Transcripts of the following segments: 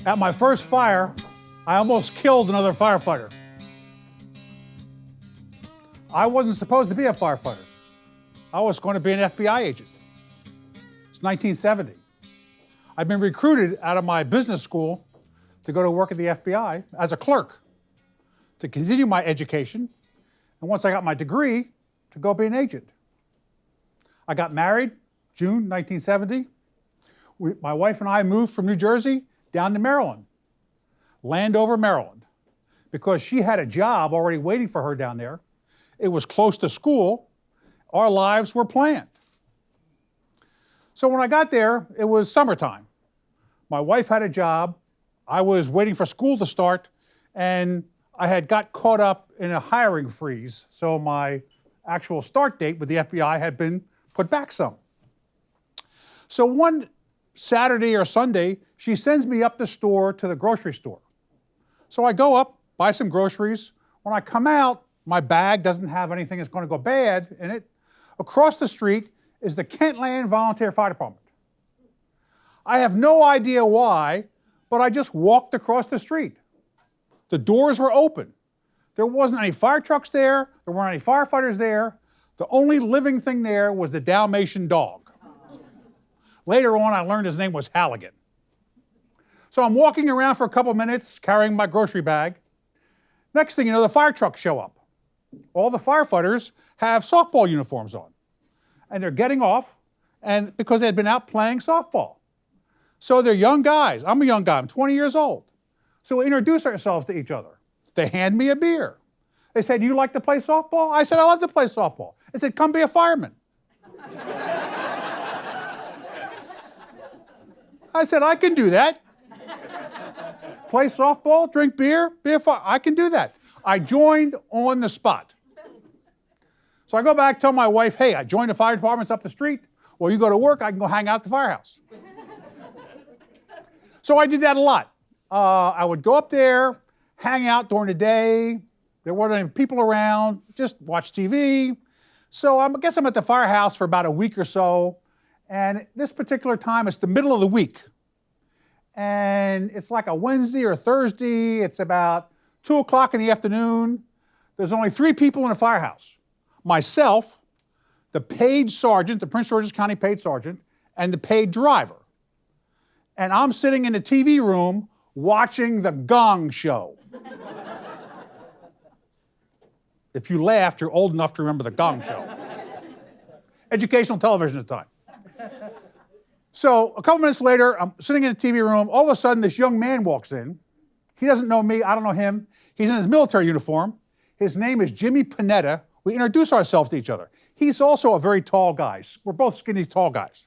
At my first fire, I almost killed another firefighter. I wasn't supposed to be a firefighter. I was going to be an FBI agent. It's 1970. I'd been recruited out of my business school to go to work at the FBI as a clerk, to continue my education, and once I got my degree, to go be an agent. I got married June 1970. My wife and I moved from New Jersey down to Maryland, Landover, Maryland, because she had a job already waiting for her down there. It was close to school. Our lives were planned. So when I got there, it was summertime. My wife had a job. I was waiting for school to start, and I had got caught up in a hiring freeze. So my actual start date with the FBI had been put back some. So one Saturday or Sunday, she sends me up the store to the grocery store. So I go up, buy some groceries. When I come out, my bag doesn't have anything that's going to go bad in it. Across the street is the Kentland Volunteer Fire Department. I have no idea why, but I just walked across the street. The doors were open. There wasn't any fire trucks there. There weren't any firefighters there. The only living thing there was the Dalmatian dog. Later on, I learned his name was Halligan. So I'm walking around for a couple minutes, carrying my grocery bag. Next thing you know, the fire trucks show up. All the firefighters have softball uniforms on. And they're getting off, and because they had been out playing softball. So they're young guys. I'm a young guy. I'm 20 years old. So we introduce ourselves to each other. They hand me a beer. They said, "Do you like to play softball?" I said, "I love to play softball." They said, "Come be a fireman." I said, "I can do that. Play softball, drink beer, be a fireman. I can do that." I joined on the spot. So I go back, tell my wife, "Hey, I joined the fire department, it's up the street. Well, you go to work, I can go hang out at the firehouse." So I did that a lot. I would go up there, hang out during the day. There weren't any people around, just watch TV. So I guess I'm at the firehouse for about a week or so. And this particular time, it's the middle of the week. And it's like a Wednesday or Thursday. It's about 2 o'clock in the afternoon. There's only 3 people in the firehouse. Myself, the paid sergeant, the Prince George's County paid sergeant, and the paid driver. And I'm sitting in the TV room watching the Gong Show. If you laughed, you're old enough to remember the Gong Show. Educational television at the time. So a couple minutes later, I'm sitting in the TV room. All of a sudden, this young man walks in. He doesn't know me. I don't know him. He's in his military uniform. His name is Jimmy Panetta. We introduce ourselves to each other. He's also a very tall guy. We're both skinny, tall guys.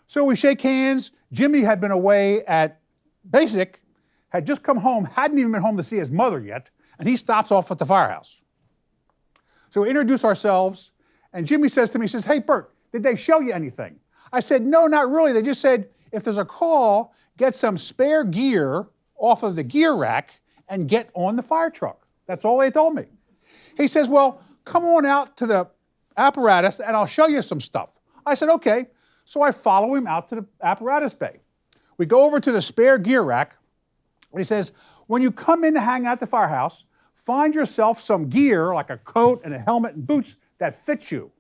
So we shake hands. Jimmy had been away at basic, had just come home, hadn't even been home to see his mother yet, and he stops off at the firehouse. So we introduce ourselves, and Jimmy says to me, he says, "Hey, Bert, did they show you anything?" I said, "No, not really. They just said, if there's a call, get some spare gear off of the gear rack and get on the fire truck." That's all they told me. He says, "Well, come on out to the apparatus and I'll show you some stuff." I said, "Okay." So I follow him out to the apparatus bay. We go over to the spare gear rack. And he says, "When you come in to hang out at the firehouse, find yourself some gear, like a coat and a helmet and boots that fit you.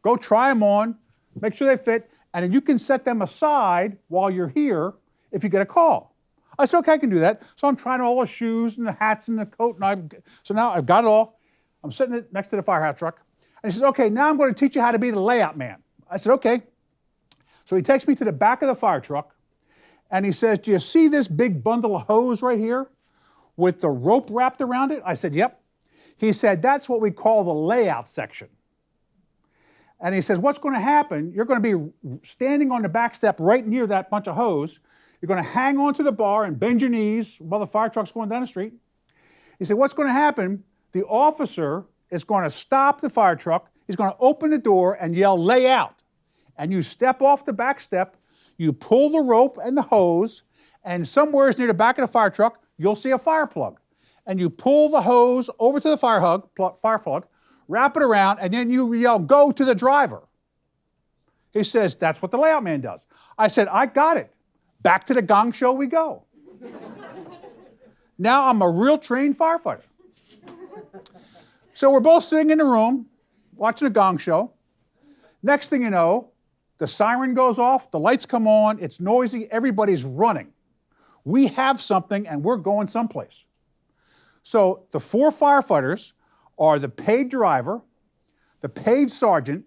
Go try them on, make sure they fit, and then you can set them aside while you're here if you get a call." I said, "Okay, I can do that." So I'm trying all the shoes and the hats and the coat, so now I've got it all. I'm sitting next to the firehouse truck. And he says, "Okay, now I'm going to teach you how to be the layout man." I said, "Okay." So he takes me to the back of the fire truck, and he says, "Do you see this big bundle of hose right here with the rope wrapped around it?" I said, "Yep." He said, "That's what we call the layout section." And he says, "What's going to happen, you're going to be standing on the back step right near that bunch of hose. You're going to hang onto the bar and bend your knees while the fire truck's going down the street." He said, "What's going to happen, the officer is going to stop the fire truck. He's going to open the door and yell, 'Lay out.' And you step off the back step, you pull the rope and the hose, and somewhere near the back of the fire truck, you'll see a fire plug. And you pull the hose over to the fire plug, wrap it around, and then you yell, 'Go,' to the driver." He says, "That's what the layout man does." I said, "I got it. Back to the Gong Show we go." Now I'm a real trained firefighter. So we're both sitting in the room watching a gong show. Next thing you know, the siren goes off, the lights come on, it's noisy, everybody's running. We have something and we're going someplace. So the 4 firefighters are the paid driver, the paid sergeant,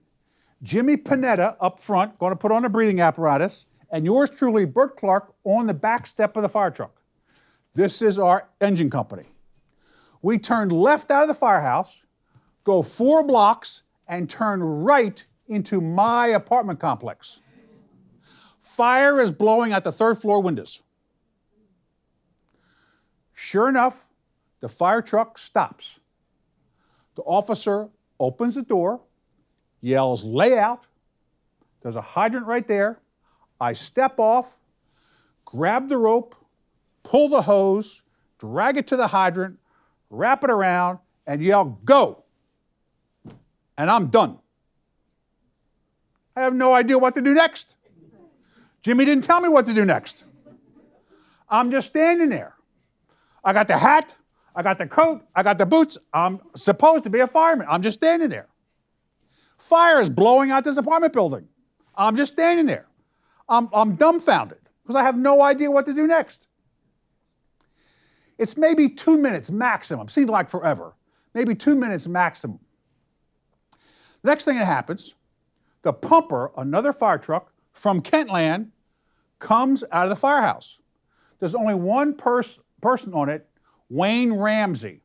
Jimmy Panetta up front, going to put on a breathing apparatus, and yours truly, Burt Clark, on the back step of the fire truck. This is our engine company. We turn left out of the firehouse, go 4 blocks, and turn right into my apartment complex. Fire is blowing out the 3rd floor windows. Sure enough, the fire truck stops. The officer opens the door, yells, "Lay out." There's a hydrant right there. I step off, grab the rope, pull the hose, drag it to the hydrant, wrap it around, and yell, "Go!" And I'm done. I have no idea what to do next. Jimmy didn't tell me what to do next. I'm just standing there. I got the hat, I got the coat, I got the boots. I'm supposed to be a fireman. I'm just standing there. Fire is blowing out this apartment building. I'm just standing there. I'm dumbfounded because I have no idea what to do next. It's maybe 2 minutes maximum. Seemed like forever. Maybe 2 minutes maximum. The next thing that happens, the pumper, another fire truck from Kentland, comes out of the firehouse. There's only one person on it, Wayne Ramsey.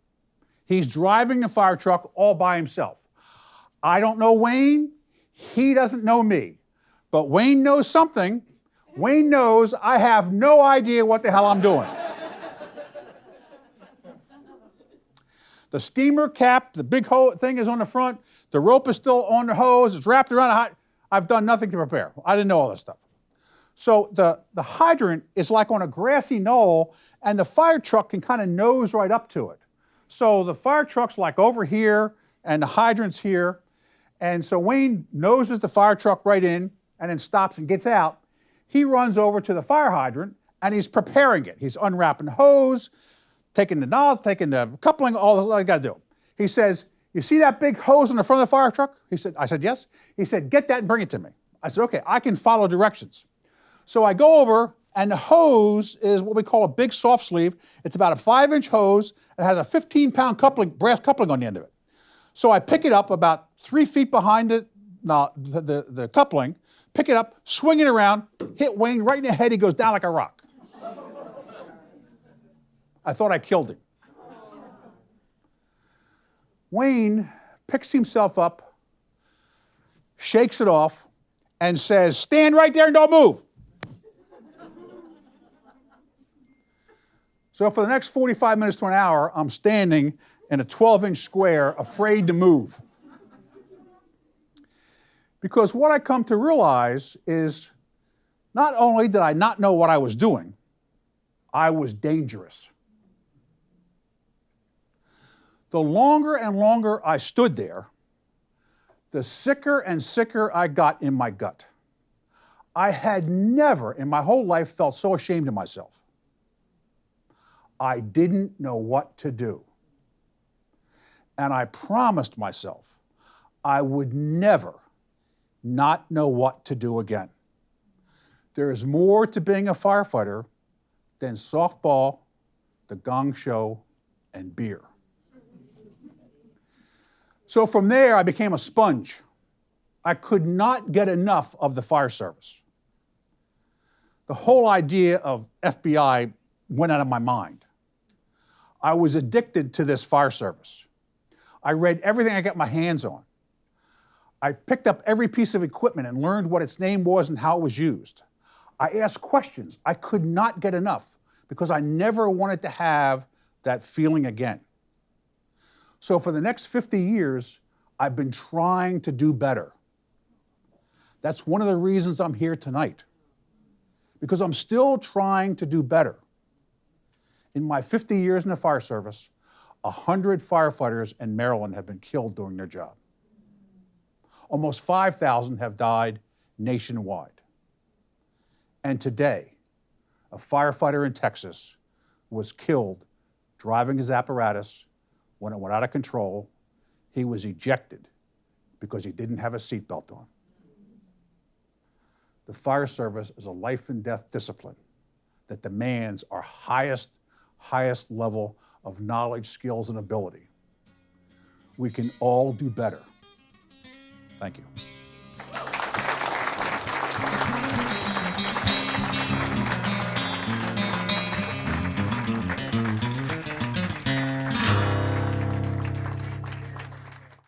He's driving the fire truck all by himself. I don't know Wayne. He doesn't know me. But Wayne knows something. Wayne knows I have no idea what the hell I'm doing. The steamer cap, the big thing is on the front. The rope is still on the hose. It's wrapped around. I've done nothing to prepare. I didn't know all this stuff. So the hydrant is like on a grassy knoll, and the fire truck can kind of nose right up to it. So the fire truck's like over here, and the hydrant's here. And so Wayne noses the fire truck right in, and then stops and gets out. He runs over to the fire hydrant, and he's preparing it. He's unwrapping the hose, taking the nozzle, taking the coupling, all I got to do. He says, "You see that big hose in the front of the fire truck?" I said, "Yes." He said, "Get that and bring it to me." I said, "Okay, I can follow directions." So I go over, and the hose is what we call a big soft sleeve. It's about a 5-inch hose. It has a 15-pound coupling, brass coupling on the end of it. So I pick it up about 3 feet behind the coupling, pick it up, swing it around, hit Wayne right in the head. He goes down like a rock. I thought I killed him. Wayne picks himself up, shakes it off, and says, "Stand right there and don't move." So for the next 45 minutes to an hour, I'm standing in a 12-inch square, afraid to move. Because what I come to realize is not only did I not know what I was doing, I was dangerous. The longer and longer I stood there, the sicker and sicker I got in my gut. I had never in my whole life felt so ashamed of myself. I didn't know what to do. And I promised myself I would never not know what to do again. There is more to being a firefighter than softball, the gong show, and beer. So from there, I became a sponge. I could not get enough of the fire service. The whole idea of FBI went out of my mind. I was addicted to this fire service. I read everything I got my hands on. I picked up every piece of equipment and learned what its name was and how it was used. I asked questions. I could not get enough because I never wanted to have that feeling again. So for the next 50 years, I've been trying to do better. That's one of the reasons I'm here tonight, because I'm still trying to do better. In my 50 years in the fire service, 100 firefighters in Maryland have been killed doing their job. Almost 5,000 have died nationwide. And today, a firefighter in Texas, was killed driving his apparatus when it went out of control. He was ejected because he didn't have a seatbelt on. The fire service is a life and death discipline that demands our highest level of knowledge, skills, and ability. We can all do better. Thank you.